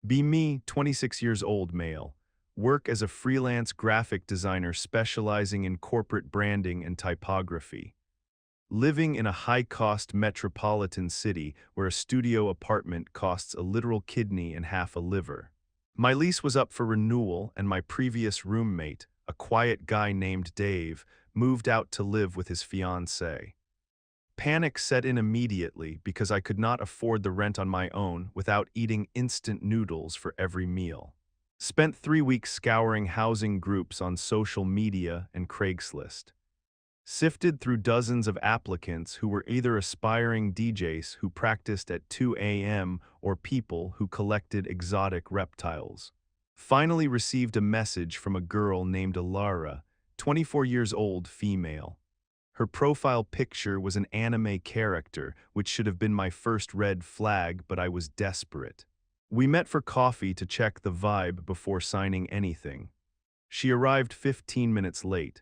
Be me, 26 years old male. Work as a freelance graphic designer specializing in corporate branding and typography. Living in a high-cost metropolitan city where a studio apartment costs a literal kidney and half a liver. My lease was up for renewal and my previous roommate, a quiet guy named Dave, moved out to live with his fiancée. Panic set in immediately because I could not afford the rent on my own without eating instant noodles for every meal. Spent 3 weeks scouring housing groups on social media and Craigslist. Sifted through dozens of applicants who were either aspiring DJs who practiced at 2 a.m. or people who collected exotic reptiles. Finally received a message from a girl named Alara, 24 years old, female. Her profile picture was an anime character, which should have been my first red flag, but I was desperate. We met for coffee to check the vibe before signing anything. She arrived 15 minutes late.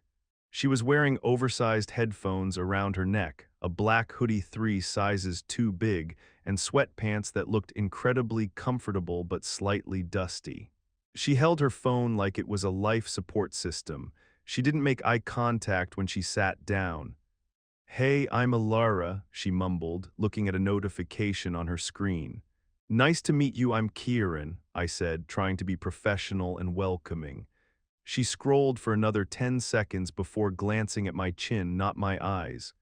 She was wearing oversized headphones around her neck, a black hoodie 3 sizes too big, and sweatpants that looked incredibly comfortable but slightly dusty. She held her phone like it was a life support system. She didn't make eye contact when she sat down. "Hey, I'm Alara," she mumbled, looking at a notification on her screen. "Nice to meet you, I'm Kieran," I said, trying to be professional and welcoming. She scrolled for another 10 seconds before glancing at my chin, not my eyes.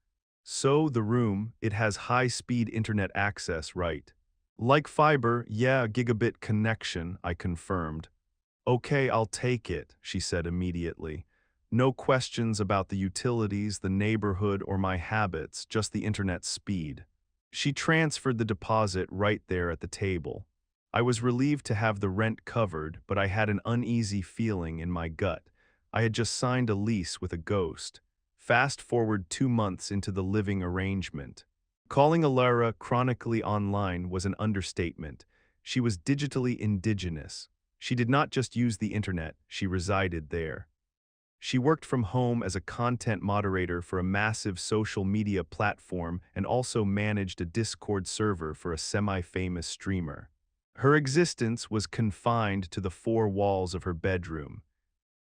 "So, the room, it has high-speed internet access, right?" "Like fiber, yeah, gigabit connection," I confirmed. "Okay, I'll take it," she said immediately. No questions about the utilities, the neighborhood, or my habits, just the internet speed. She transferred the deposit right there at the table. I was relieved to have the rent covered, but I had an uneasy feeling in my gut. I had just signed a lease with a ghost. Fast forward 2 months into the living arrangement. Calling Alara chronically online was an understatement. She was digitally indigenous. She did not just use the internet, she resided there. She worked from home as a content moderator for a massive social media platform and also managed a Discord server for a semi-famous streamer. Her existence was confined to the 4 walls of her bedroom.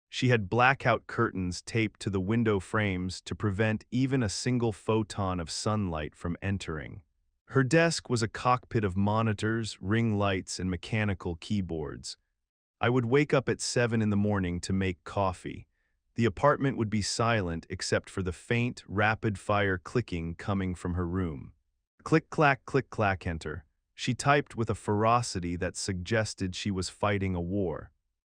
She had blackout curtains taped to the window frames to prevent even a single photon of sunlight from entering. Her desk was a cockpit of monitors, ring lights, and mechanical keyboards. I would wake up at 7 in the morning to make coffee. The apartment would be silent except for the faint, rapid-fire clicking coming from her room. Click, clack, enter. She typed with a ferocity that suggested she was fighting a war.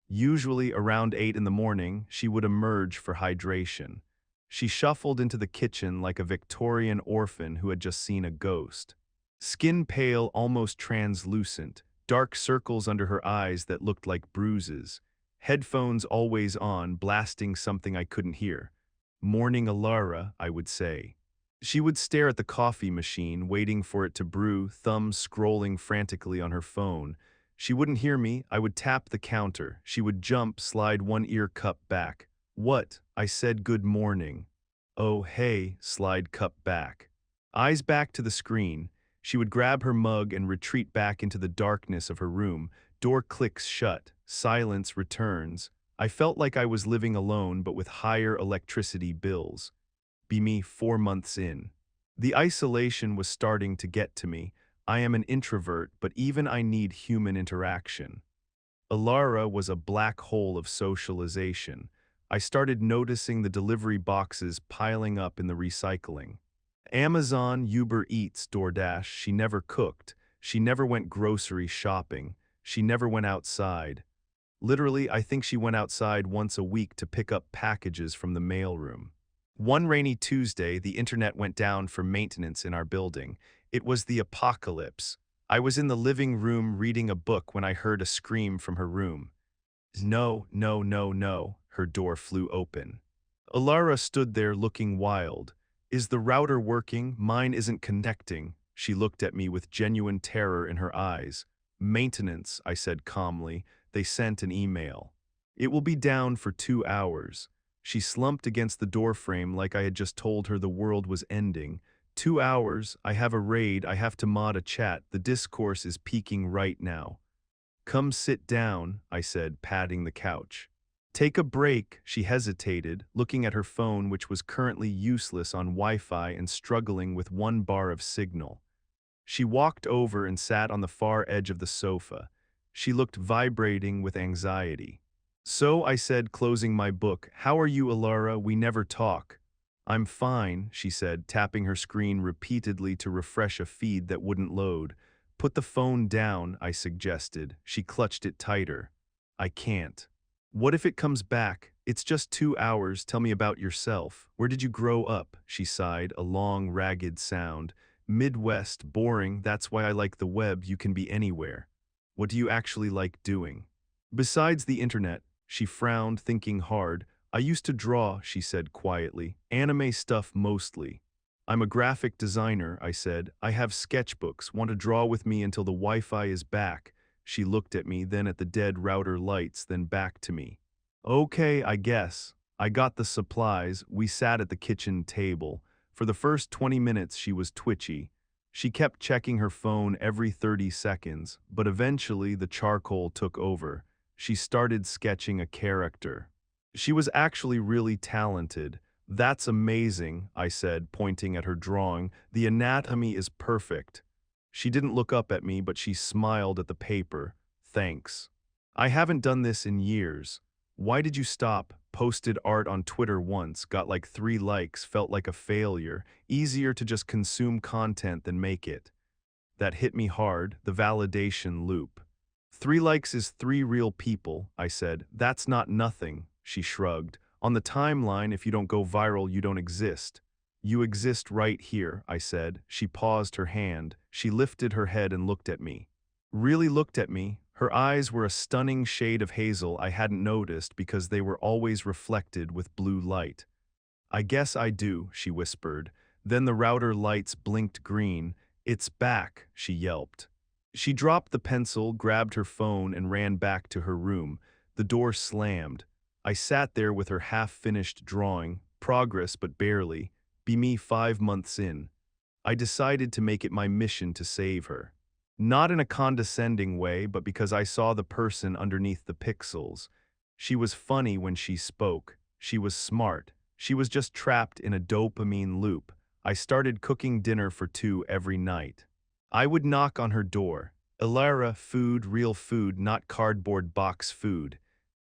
Usually around 8 in the morning, she would emerge for hydration. She shuffled into the kitchen like a Victorian orphan who had just seen a ghost. Skin pale, almost translucent, dark circles under her eyes that looked like bruises. Headphones always on, blasting something I couldn't hear. "Morning, Alara," I would say. She would stare at the coffee machine, waiting for it to brew, thumbs scrolling frantically on her phone. She wouldn't hear me. I would tap the counter. She would jump, slide one ear cup back. "What?" I said, "Good morning." "Oh, hey," slide cup back. Eyes back to the screen. She would grab her mug and retreat back into the darkness of her room. Door clicks shut. Silence returns. I felt like I was living alone but with higher electricity bills. Be me 4 months in. The isolation was starting to get to me. I am an introvert, but even I need human interaction. Alara was a black hole of socialization. I started noticing the delivery boxes piling up in the recycling. Amazon, Uber Eats, DoorDash, she never cooked. She never went grocery shopping. She never went outside. Literally, I think she went outside once a week to pick up packages from the mailroom. One rainy Tuesday, the internet went down for maintenance in our building. It was the apocalypse. I was in the living room reading a book when I heard a scream from her room. "No, no, no, no." Her door flew open. Alara stood there looking wild. "Is the router working? Mine isn't connecting." She looked at me with genuine terror in her eyes. "Maintenance," I said calmly. "They sent an email. It will be down for 2 hours." She slumped against the doorframe like I had just told her the world was ending. "2 hours, I have a raid, I have to mod a chat, the discourse is peaking right now." Come sit down, I said, patting the couch. Take a break, she hesitated, looking at her phone which was currently useless on Wi-Fi and struggling with one bar of signal. She walked over and sat on the far edge of the sofa. She looked vibrating with anxiety. So I said, closing my book, "How are you, Alara? We never talk." "I'm fine," she said, tapping her screen repeatedly to refresh a feed that wouldn't load. "Put the phone down," I suggested. She clutched it tighter. "I can't." "What if it comes back? It's just 2 hours. Tell me about yourself. Where did you grow up?" She sighed, a long, ragged sound. "Midwest, boring. That's why I like the web. You can be anywhere." "What do you actually like doing?" "Besides the internet," she frowned, thinking hard. "I used to draw," she said quietly. "Anime stuff mostly." "I'm a graphic designer," I said. "I have sketchbooks. Want to draw with me until the Wi-Fi is back?" She looked at me, then at the dead router lights, then back to me. "Okay, I guess." I got the supplies. We sat at the kitchen table. For the first 20 minutes she was twitchy. She kept checking her phone every 30 seconds, but eventually the charcoal took over. She started sketching a character. She was actually really talented. "That's amazing," I said, pointing at her drawing. "The anatomy is perfect." She didn't look up at me, but she smiled at the paper. "Thanks. I haven't done this in years." "Why did you stop?" "Posted art on Twitter once, got like 3 likes, felt like a failure. Easier to just consume content than make it." That hit me hard, the validation loop. "3 likes is 3 real people," I said. "That's not nothing," she shrugged. "On the timeline, if you don't go viral, you don't exist." "You exist right here," I said. She paused her hand. She lifted her head and looked at me. Really looked at me. Her eyes were a stunning shade of hazel I hadn't noticed because they were always reflected with blue light. "I guess I do," she whispered. Then the router lights blinked green. "It's back," she yelped. She dropped the pencil, grabbed her phone, and ran back to her room. The door slammed. I sat there with her half-finished drawing, progress but barely, be me 5 months in. I decided to make it my mission to save her. Not in a condescending way, but because I saw the person underneath the pixels. She was funny when she spoke. She was smart. She was just trapped in a dopamine loop. I started cooking dinner for 2 every night. I would knock on her door. "Elara, food, real food, not cardboard box food."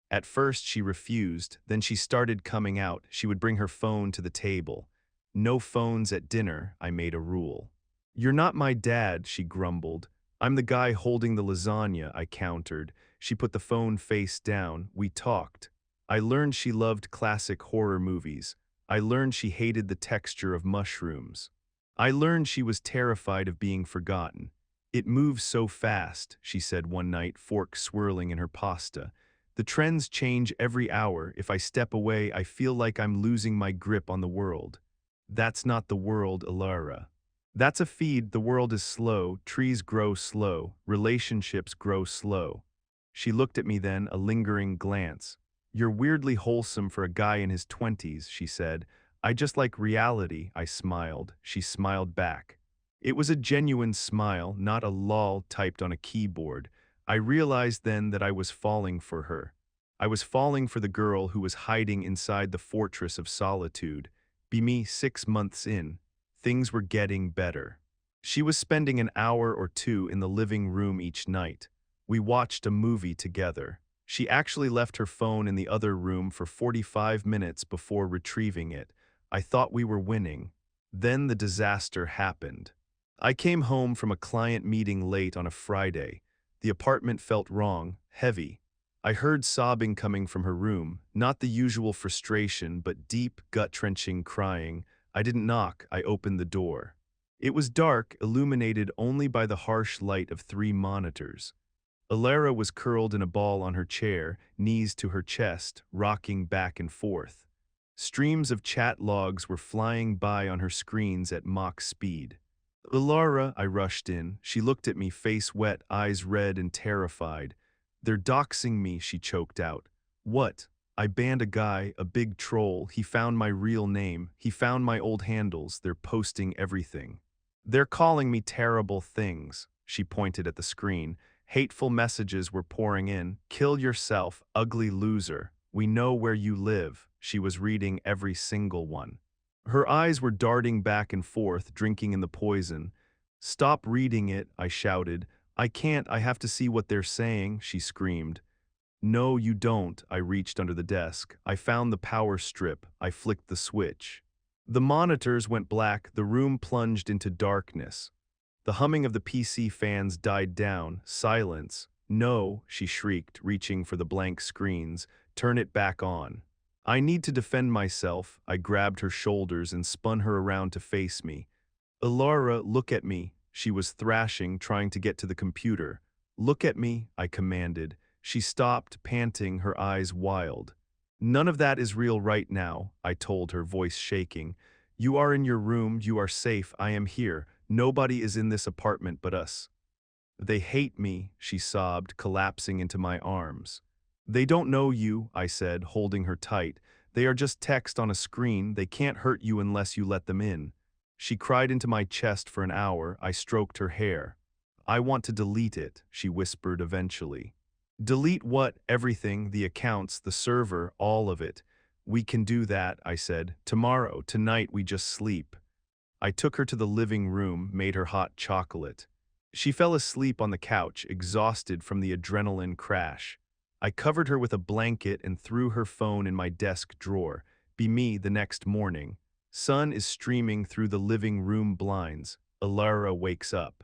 At first she refused, then she started coming out. She would bring her phone to the table. "No phones at dinner," I made a rule. "You're not my dad," she grumbled. "I'm the guy holding the lasagna," I countered. She put the phone face down. We talked. I learned she loved classic horror movies. I learned she hated the texture of mushrooms. I learned she was terrified of being forgotten. "It moves so fast," she said one night, fork swirling in her pasta. "The trends change every hour. If I step away, I feel like I'm losing my grip on the world." "That's not the world, Alara. That's a feed. The world is slow, trees grow slow, relationships grow slow." She looked at me then, a lingering glance. "You're weirdly wholesome for a guy in his 20s, she said. "I just like reality," I smiled. She smiled back. It was a genuine smile, not a lol typed on a keyboard. I realized then that I was falling for her. I was falling for the girl who was hiding inside the fortress of solitude. Be me 6 months in. Things were getting better. She was spending an hour or 2 in the living room each night. We watched a movie together. She actually left her phone in the other room for 45 minutes before retrieving it. I thought we were winning. Then the disaster happened. I came home from a client meeting late on a Friday. The apartment felt wrong, heavy. I heard sobbing coming from her room, not the usual frustration, but deep, gut-wrenching crying. I didn't knock, I opened the door. It was dark, illuminated only by the harsh light of 3 monitors. Alara was curled in a ball on her chair, knees to her chest, rocking back and forth. Streams of chat logs were flying by on her screens at Mach speed. "Alara," I rushed in. She looked at me, face wet, eyes red and terrified. "They're doxing me," she choked out. "What?" "I banned a guy, a big troll. He found my real name. He found my old handles. They're posting everything. They're calling me terrible things." She pointed at the screen. Hateful messages were pouring in. Kill yourself, ugly loser. We know where you live. She was reading every single one. Her eyes were darting back and forth, drinking in the poison. Stop reading it, I shouted. I can't, I have to see what they're saying, she screamed. No, you don't, I reached under the desk. I found the power strip. I flicked the switch. The monitors went black, the room plunged into darkness. The humming of the PC fans died down. Silence. No, she shrieked, reaching for the blank screens. Turn it back on. I need to defend myself. I grabbed her shoulders and spun her around to face me. Ilara, look at me. She was thrashing, trying to get to the computer. Look at me, I commanded. She stopped, panting, her eyes wild. None of that is real right now, I told her, voice shaking. You are in your room, you are safe, I am here. Nobody is in this apartment but us. They hate me, she sobbed, collapsing into my arms. They don't know you, I said, holding her tight. They are just text on a screen, they can't hurt you unless you let them in. She cried into my chest for an hour. I stroked her hair. I want to delete it, she whispered eventually. Delete what? Everything, the accounts, the server, all of it. We can do that, I said. Tomorrow, tonight we just sleep. I took her to the living room, made her hot chocolate. She fell asleep on the couch, exhausted from the adrenaline crash. I covered her with a blanket and threw her phone in my desk drawer. Be me the next morning. Sun is streaming through the living room blinds. Ilara wakes up.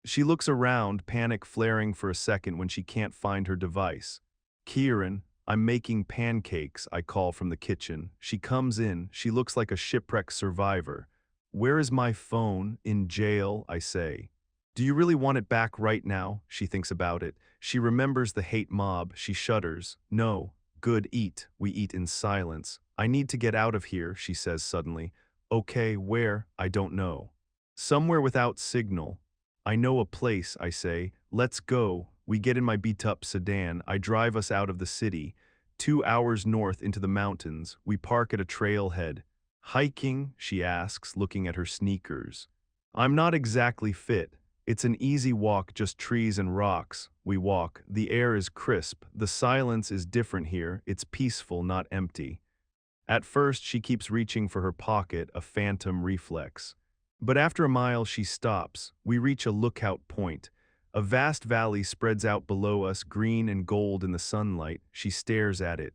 She looks around, panic flaring for a second when she can't find her device. Kieran, I'm making pancakes, I call from the kitchen. She comes in. She looks like a shipwreck survivor. Where is my phone? In jail, I say. Do you really want it back right now? She thinks about it. She remembers the hate mob. She shudders. No. Good, eat. We eat in silence. I need to get out of here, she says suddenly. Okay, where? I don't know. Somewhere without signal. I know a place, I say. Let's go. We get in my beat-up sedan. I drive us out of the city. 2 hours north into the mountains. We park at a trailhead. Hiking? She asks, looking at her sneakers. I'm not exactly fit. It's an easy walk, just trees and rocks. We walk. The air is crisp. The silence is different here. It's peaceful, not empty. At first, she keeps reaching for her pocket, a phantom reflex. But after a mile, she stops. We reach a lookout point. A vast valley spreads out below us, green and gold in the sunlight. She stares at it.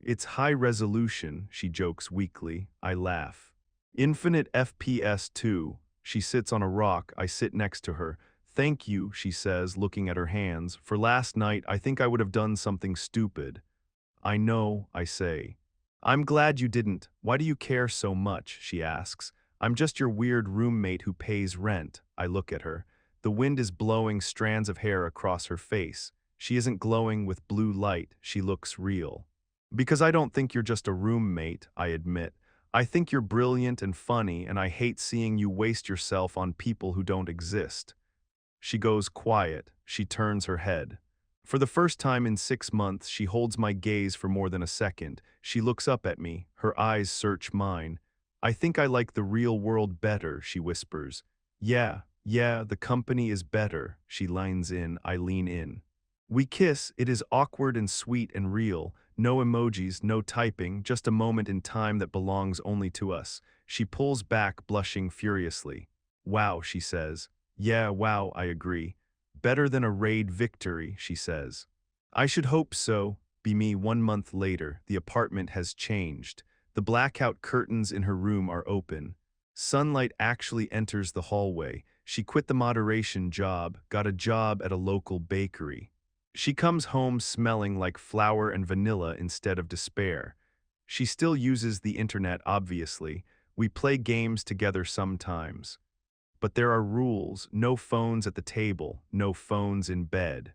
It's high resolution, she jokes weakly. I laugh. Infinite FPS too. She sits on a rock. I sit next to her. Thank you, she says, looking at her hands. For last night, I think I would have done something stupid. I know, I say. I'm glad you didn't. Why do you care so much? She asks. I'm just your weird roommate who pays rent. I look at her. The wind is blowing strands of hair across her face. She isn't glowing with blue light. She looks real. Because I don't think you're just a roommate, I admit. I think you're brilliant and funny, and I hate seeing you waste yourself on people who don't exist. She goes quiet. She turns her head. For the first time in 6 months, she holds my gaze for more than a second. She looks up at me. Her eyes search mine. I think I like the real world better, she whispers. Yeah, the company is better. She leans in. I lean in. We kiss. It is awkward and sweet and real. No emojis, no typing, just a moment in time that belongs only to us. She pulls back, blushing furiously. Wow, she says. Yeah, wow, I agree. Better than a raid victory, she says. I should hope so. Be me 1 month later. The apartment has changed. The blackout curtains in her room are open. Sunlight actually enters the hallway. She quit the moderation job, got a job at a local bakery. She comes home smelling like flour and vanilla instead of despair. She still uses the internet, obviously. We play games together sometimes. But there are rules. No phones at the table, no phones in bed.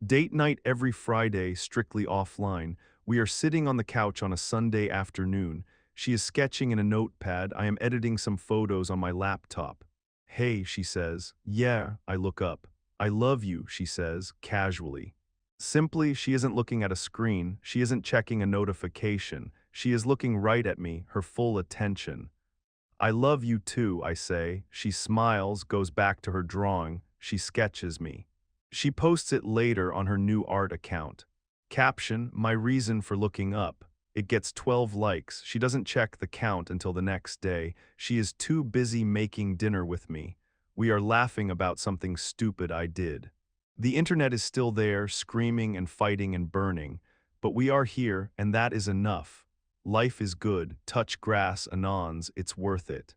Date night every Friday, strictly offline. We are sitting on the couch on a Sunday afternoon. She is sketching in a notepad. I am editing some photos on my laptop. Hey, she says. Yeah, I look up. I love you, she says, casually. Simply, she isn't looking at a screen. She isn't checking a notification. She is looking right at me, her full attention. I love you too, I say. She smiles, goes back to her drawing. She sketches me. She posts it later on her new art account. Caption, my reason for looking up. It gets 12 likes. She doesn't check the count until the next day. She is too busy making dinner with me. We are laughing about something stupid I did. The internet is still there, screaming and fighting and burning. But we are here, and that is enough. Life is good. Touch grass, anons, it's worth it.